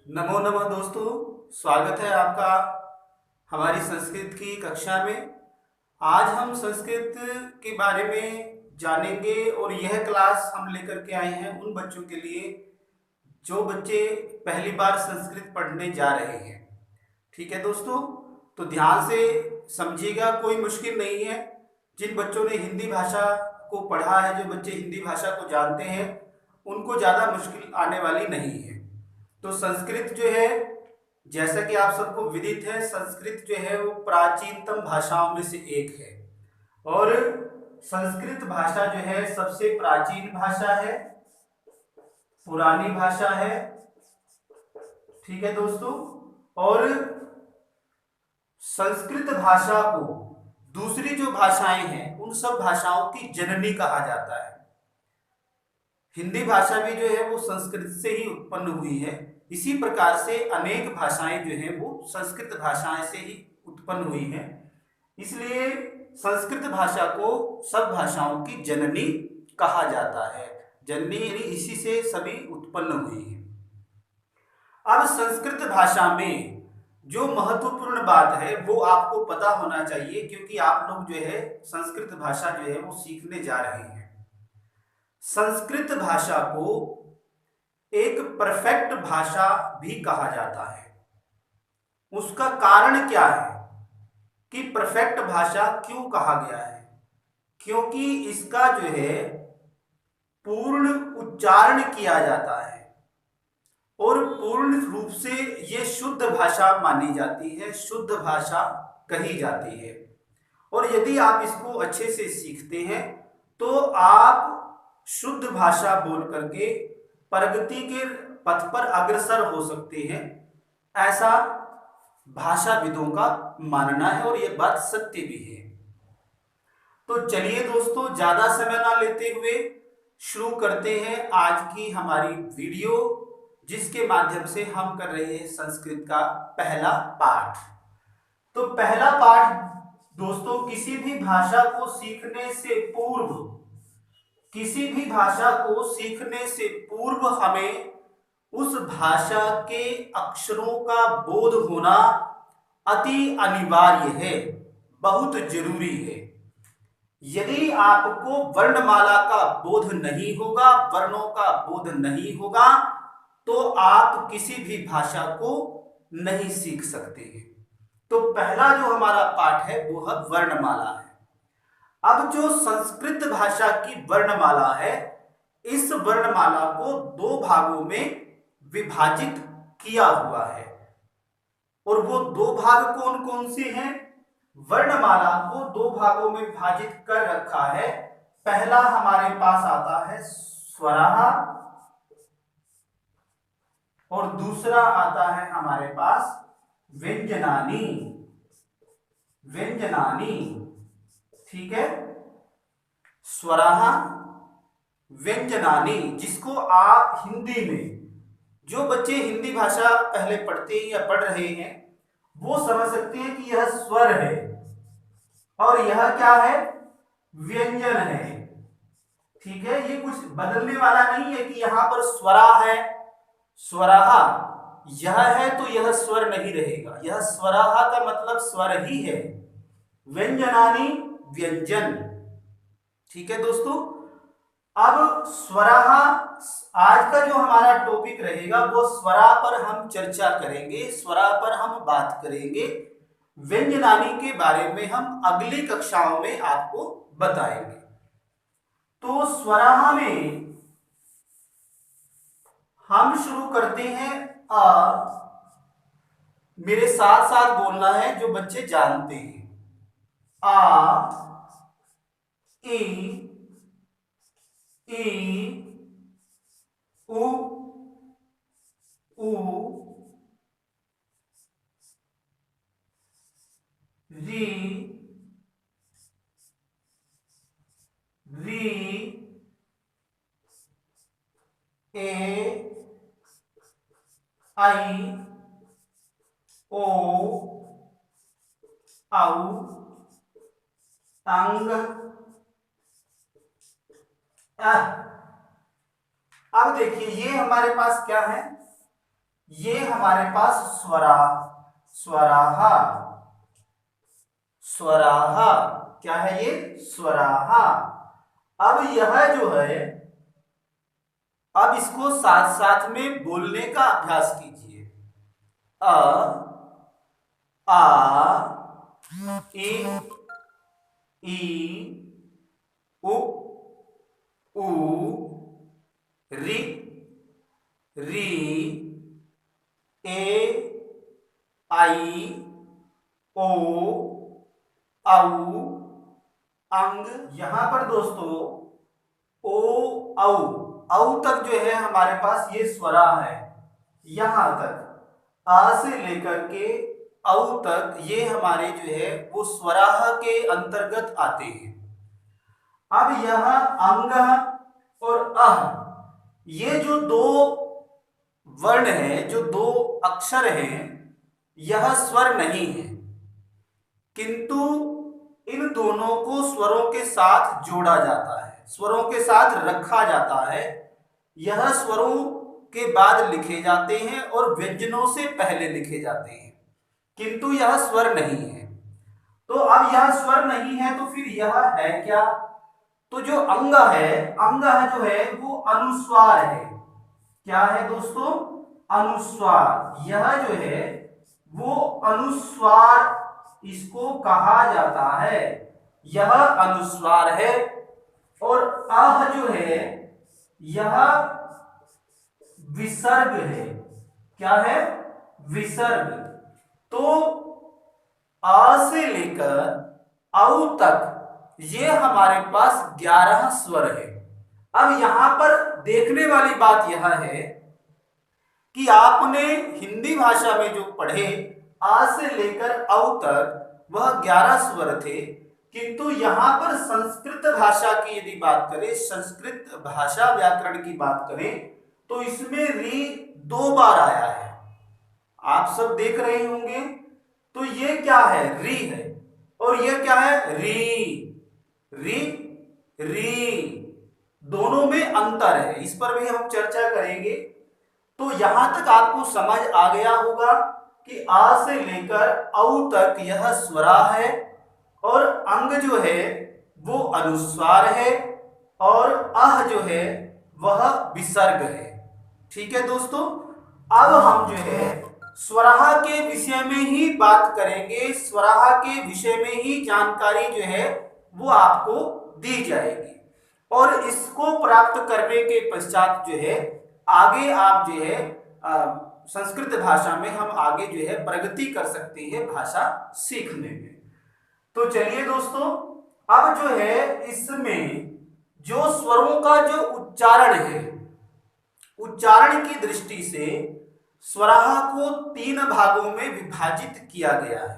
नमो नमः दोस्तों, स्वागत है आपका हमारी संस्कृत की कक्षा में। आज हम संस्कृत के बारे में जानेंगे और यह क्लास हम लेकर के आए हैं उन बच्चों के लिए जो बच्चे पहली बार संस्कृत पढ़ने जा रहे हैं। ठीक है दोस्तों, तो ध्यान से समझिएगा, कोई मुश्किल नहीं है। जिन बच्चों ने हिंदी भाषा को पढ़ा है, जो बच्चे हिंदी भाषा को जानते हैं, उनको ज़्यादा मुश्किल आने वाली नहीं है। तो संस्कृत जो है, जैसा कि आप सबको विदित है, संस्कृत जो है वो प्राचीनतम भाषाओं में से एक है। और संस्कृत भाषा जो है सबसे प्राचीन भाषा है, पुरानी भाषा है। ठीक है दोस्तों, और संस्कृत भाषा को दूसरी जो भाषाएं हैं उन सब भाषाओं की जननी कहा जाता है। हिंदी भाषा भी जो है वो संस्कृत से ही उत्पन्न हुई है। इसी प्रकार से अनेक भाषाएं जो है वो संस्कृत भाषाएं से ही उत्पन्न हुई हैं। इसलिए संस्कृत भाषा को सब भाषाओं की जननी कहा जाता है। जननी यानी इसी से सभी उत्पन्न हुई है। अब संस्कृत भाषा में जो महत्वपूर्ण बात है वो आपको पता होना चाहिए, क्योंकि आप लोग जो है संस्कृत भाषा जो है वो सीखने जा रहे हैं। संस्कृत भाषा को एक परफेक्ट भाषा भी कहा जाता है। उसका कारण क्या है कि परफेक्ट भाषा क्यों कहा गया है? क्योंकि इसका जो है पूर्ण उच्चारण किया जाता है और पूर्ण रूप से ये शुद्ध भाषा मानी जाती है, शुद्ध भाषा कही जाती है। और यदि आप इसको अच्छे से सीखते हैं तो आप शुद्ध भाषा बोल करके प्रगति के पथ पर अग्रसर हो सकते हैं, ऐसा भाषाविदों का मानना है और यह बात सत्य भी है। तो चलिए दोस्तों, ज्यादा समय ना लेते हुए शुरू करते हैं आज की हमारी वीडियो, जिसके माध्यम से हम कर रहे हैं संस्कृत का पहला पाठ। तो पहला पाठ दोस्तों, किसी भी भाषा को सीखने से पूर्व, किसी भी भाषा को सीखने से पूर्व हमें उस भाषा के अक्षरों का बोध होना अति अनिवार्य है, बहुत जरूरी है। यदि आपको वर्णमाला का बोध नहीं होगा, वर्णों का बोध नहीं होगा, तो आप किसी भी भाषा को नहीं सीख सकते हैं। तो पहला जो हमारा पाठ है वो है वर्णमाला है। अब जो संस्कृत भाषा की वर्णमाला है, इस वर्णमाला को दो भागों में विभाजित किया हुआ है। और वो दो भाग कौन कौन से हैं? वर्णमाला को दो भागों में विभाजित कर रखा है। पहला हमारे पास आता है स्वराः और दूसरा आता है हमारे पास व्यंजनानि। व्यंजनानि, ठीक है, स्वराः व्यंजनानि, जिसको आप हिंदी में, जो बच्चे हिंदी भाषा पहले पढ़ते हैं या पढ़ रहे हैं वो समझ सकते हैं कि यह स्वर है और यह क्या है? व्यंजन है। ठीक है, ये कुछ बदलने वाला नहीं है कि यहां पर स्वरा है, स्वराः यह है तो यह स्वर नहीं रहेगा। यह स्वराः का मतलब स्वर ही है, व्यंजनानि व्यंजन। ठीक है दोस्तों, अब स्वराः, आज का जो हमारा टॉपिक रहेगा वो स्वरा पर हम चर्चा करेंगे, स्वरा पर हम बात करेंगे। व्यंजनानि के बारे में हम अगली कक्षाओं में आपको बताएंगे। तो स्वराः में हम शुरू करते हैं अ। मेरे साथ साथ बोलना है जो बच्चे जानते हैं। आ, ई, उ, री, ए, आई, ओ, औ, अंग, अ। अब देखिए ये हमारे पास क्या है? ये हमारे पास स्वराहा। स्वराहा क्या है ये? स्वराहा। अब यह जो है, अब इसको साथ साथ में बोलने का अभ्यास कीजिए। अ, आ, इ, ई, उ, ऊ, रि, री, ए, आई, ओ, औ, अंग। यहां पर दोस्तों ओ, औ, औ तक जो है हमारे पास ये स्वरा है। यहां तक आ से लेकर के औ तक ये हमारे जो है वो स्वराह के अंतर्गत आते हैं। अब यह अंग और अह, ये जो दो वर्ण है, जो दो अक्षर हैं, यह स्वर नहीं है, किंतु इन दोनों को स्वरों के साथ जोड़ा जाता है, स्वरों के साथ रखा जाता है। यह स्वरों के बाद लिखे जाते हैं और व्यंजनों से पहले लिखे जाते हैं, किंतु यह स्वर नहीं है। तो अब यह स्वर नहीं है तो फिर यह है क्या? तो जो अंग है, अंग जो है वो अनुस्वार है। क्या है दोस्तों? अनुस्वार। यह जो है वो अनुस्वार इसको कहा जाता है, यह अनुस्वार है। और अह जो है यह विसर्ग है। क्या है? विसर्ग। तो आ से लेकर औ तक ये हमारे पास 11 स्वर है। अब यहां पर देखने वाली बात यह है कि आपने हिंदी भाषा में जो पढ़े आ से लेकर औ तक वह 11 स्वर थे, किंतु यहां पर संस्कृत भाषा की यदि बात करें, संस्कृत भाषा व्याकरण की बात करें, तो इसमें री 2 बार आया है। आप सब देख रहे होंगे। तो ये क्या है? री है। और ये क्या है? री। री, री, दोनों में अंतर है, इस पर भी हम चर्चा करेंगे। तो यहां तक आपको समझ आ गया होगा कि आ से लेकर औ तक यह स्वरा है और अंग जो है वो अनुस्वार है और अह जो है वह विसर्ग है। ठीक है दोस्तों, अब हम जो है स्वराह के विषय में ही बात करेंगे। स्वराह के विषय में ही जानकारी जो है वो आपको दी जाएगी और इसको प्राप्त करने के पश्चात जो है आगे आप जो है संस्कृत भाषा में हम आगे जो है प्रगति कर सकते हैं भाषा सीखने में। तो चलिए दोस्तों, अब जो है इसमें जो स्वरों का जो उच्चारण है, उच्चारण की दृष्टि से स्वराह को 3 भागों में विभाजित किया गया है।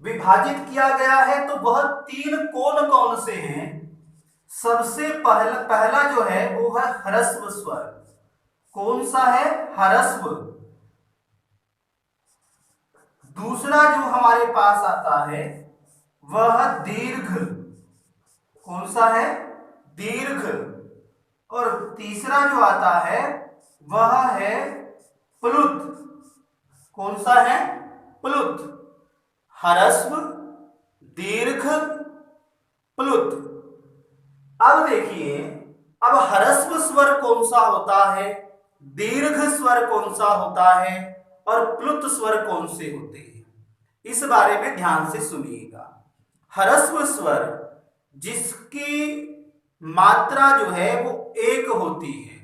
विभाजित किया गया है तो वह 3 कौन कौन से हैं? सबसे पहला जो है वो है ह्रस्व स्वर। कौन सा है? ह्रस्व। दूसरा जो हमारे पास आता है वह दीर्घ। कौन सा है? दीर्घ। और तीसरा जो आता है वह है प्लुत। कौन सा है? प्लुत। ह्रस्व, दीर्घ, प्लुत। अब देखिए, अब ह्रस्व स्वर कौन सा होता है, दीर्घ स्वर कौन सा होता है और प्लुत स्वर कौन से होते हैं, इस बारे में ध्यान से सुनिएगा। ह्रस्व स्वर जिसकी मात्रा जो है वो 1 होती है,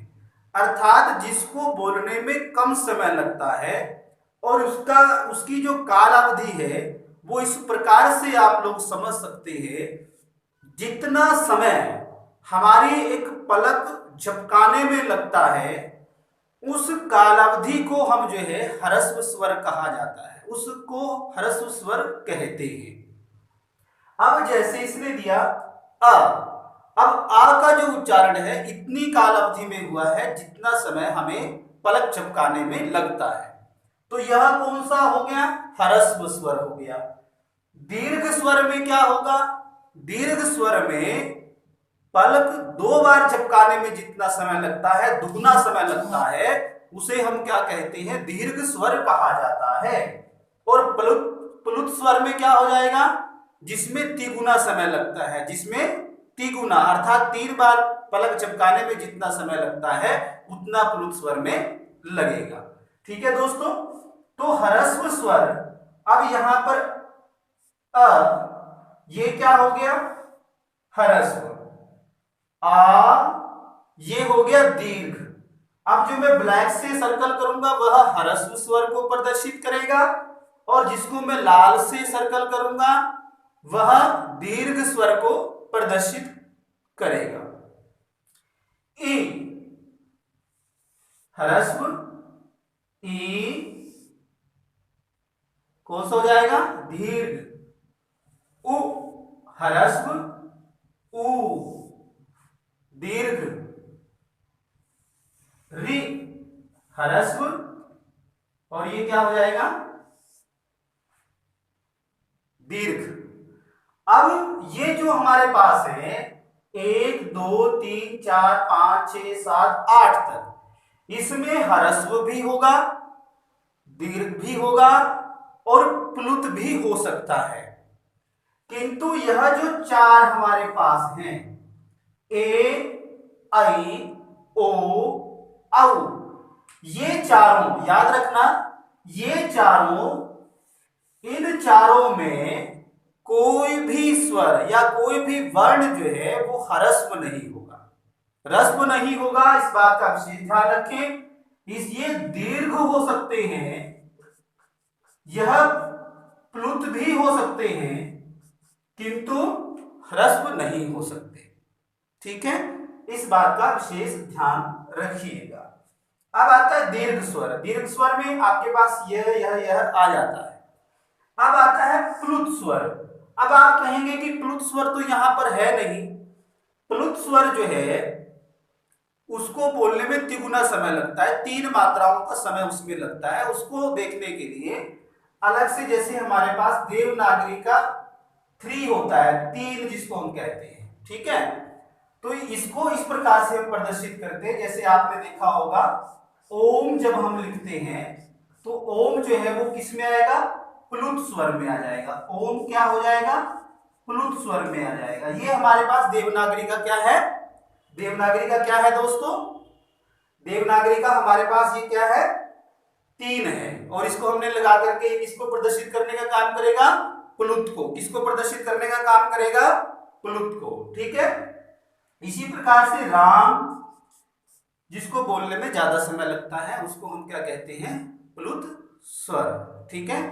अर्थात जिसको बोलने में कम समय लगता है और उसकी जो कालावधि है वो इस प्रकार से आप लोग समझ सकते हैं, जितना समय हमारी एक पलक झपकाने में लगता है उस कालावधि को हम जो है ह्रस्व स्वर कहा जाता है, उसको ह्रस्व स्वर कहते हैं। अब जैसे इसने दिया अ, अब आ का जो उच्चारण है इतनी कालावधि में हुआ है जितना समय हमें पलक झपकाने में लगता है, तो यह कौन सा हो गया? ह्रस्व स्वर हो गया। दीर्घ स्वर में क्या होगा? दीर्घ स्वर में पलक 2 बार झपकाने में जितना समय लगता है, दुगना समय लगता है, उसे हम क्या कहते हैं, दीर्घ स्वर कहा जाता है। और प्लुत स्वर में क्या हो जाएगा, जिसमें तिगुना समय लगता है, जिसमें तिगुना अर्थात 3 बार पलक झपकाने में जितना समय लगता है उतना प्लुत स्वर में लगेगा। ठीक है दोस्तों, तो ह्रस्व स्वर, अब यहां पर ये क्या हो गया, ह्रस्व, ये हो गया दीर्घ। अब जो मैं ब्लैक से सर्कल करूंगा वह ह्रस्व स्वर को प्रदर्शित करेगा, और जिसको मैं लाल से सर्कल करूंगा वह दीर्घ स्वर को प्रदर्शित करेगा। ई ह्रस्व, ई कौन सा हो जाएगा, दीर्घ। उ ह्रस्व, उ दीर्घ। रि ह्रस्व, और ये क्या हो जाएगा, दीर्घ। अब ये जो हमारे पास है 1 2 3 4 5 6 7 8 तक, इसमें ह्रस्व भी होगा, दीर्घ भी होगा और प्लुत भी हो सकता है। किंतु यह जो 4 हमारे पास हैं, ए आई ओ औ, ये चारों याद रखना, ये चारों, इन चारों में कोई भी स्वर या कोई भी वर्ण जो है वो ह्रस्व नहीं होगा, ह्रस्व नहीं होगा, इस बात का विशेष ध्यान रखें। ये दीर्घ हो सकते हैं, यह प्लुत भी हो सकते हैं, किंतु ह्रस्व नहीं हो सकते। ठीक है, इस बात का विशेष ध्यान रखिएगा। अब आता है दीर्घ स्वर। दीर्घ स्वर में आपके पास यह आ जाता है। अब आता है प्लुत स्वर। अब आप कहेंगे कि प्लुत स्वर तो यहां पर है नहीं, प्लुत स्वर जो है उसको बोलने में तिगुना समय लगता है, 3 मात्राओं का समय उसमें लगता है। उसको देखने के लिए अलग से, जैसे हमारे पास देवनागरी का 3 होता है, 3 जिसको हम कहते हैं, ठीक है, तो इसको इस प्रकार से हम प्रदर्शित करते हैं। जैसे आपने देखा होगा ओम जब हम लिखते हैं तो ओम जो है वो किस में आएगा, प्लुत स्वर में आ जाएगा। ओम क्या हो जाएगा, प्लुत स्वर में आ जाएगा। ये हमारे पास देवनागरी का क्या है, देवनागरी का क्या है दोस्तों, देवनागरी का हमारे पास ये क्या है, 3 है, और इसको हमने लगा करके इसको प्रदर्शित करने का काम करेगा, प्लुत को। किसको प्रदर्शित करने का काम करेगा, प्लुत को। ठीक है, इसी प्रकार से राम, जिसको बोलने में ज्यादा समय लगता है, उसको हम क्या कहते हैं, प्लुत स्वर। ठीक है,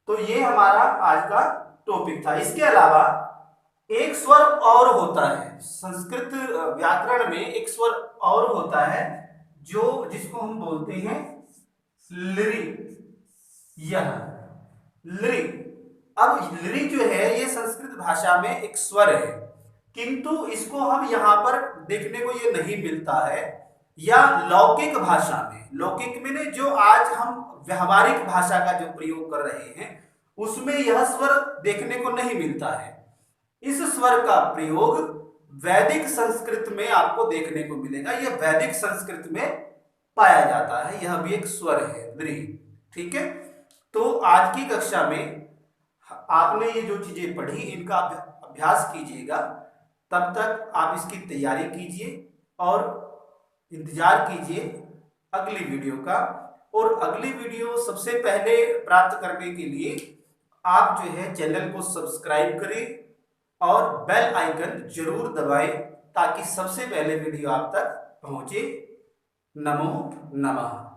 तो ये हमारा आज का टॉपिक था। इसके अलावा एक स्वर और होता है, संस्कृत व्याकरण में एक स्वर और होता है जो जिसको हम बोलते हैं लृ। यह लृ, अब लृ जो है ये संस्कृत भाषा में एक स्वर है, किंतु इसको हम यहां पर देखने को ये नहीं मिलता है, या लौकिक भाषा में, लौकिक में जो आज हम व्यवहारिक भाषा का जो प्रयोग कर रहे हैं उसमें यह स्वर देखने को नहीं मिलता है। इस स्वर का प्रयोग वैदिक संस्कृत में आपको देखने को मिलेगा, यह वैदिक संस्कृत में पाया जाता है, यह भी एक स्वर है लृ। ठीक है, तो आज की कक्षा में आपने ये जो चीजें पढ़ी इनका अभ्यास कीजिएगा, तब तक आप इसकी तैयारी कीजिए और इंतजार कीजिए अगली वीडियो का। और अगली वीडियो सबसे पहले प्राप्त करने के लिए आप जो है चैनल को सब्सक्राइब करें और बेल आइकन जरूर दबाएं, ताकि सबसे पहले वीडियो आप तक पहुंचे। नमो नमः।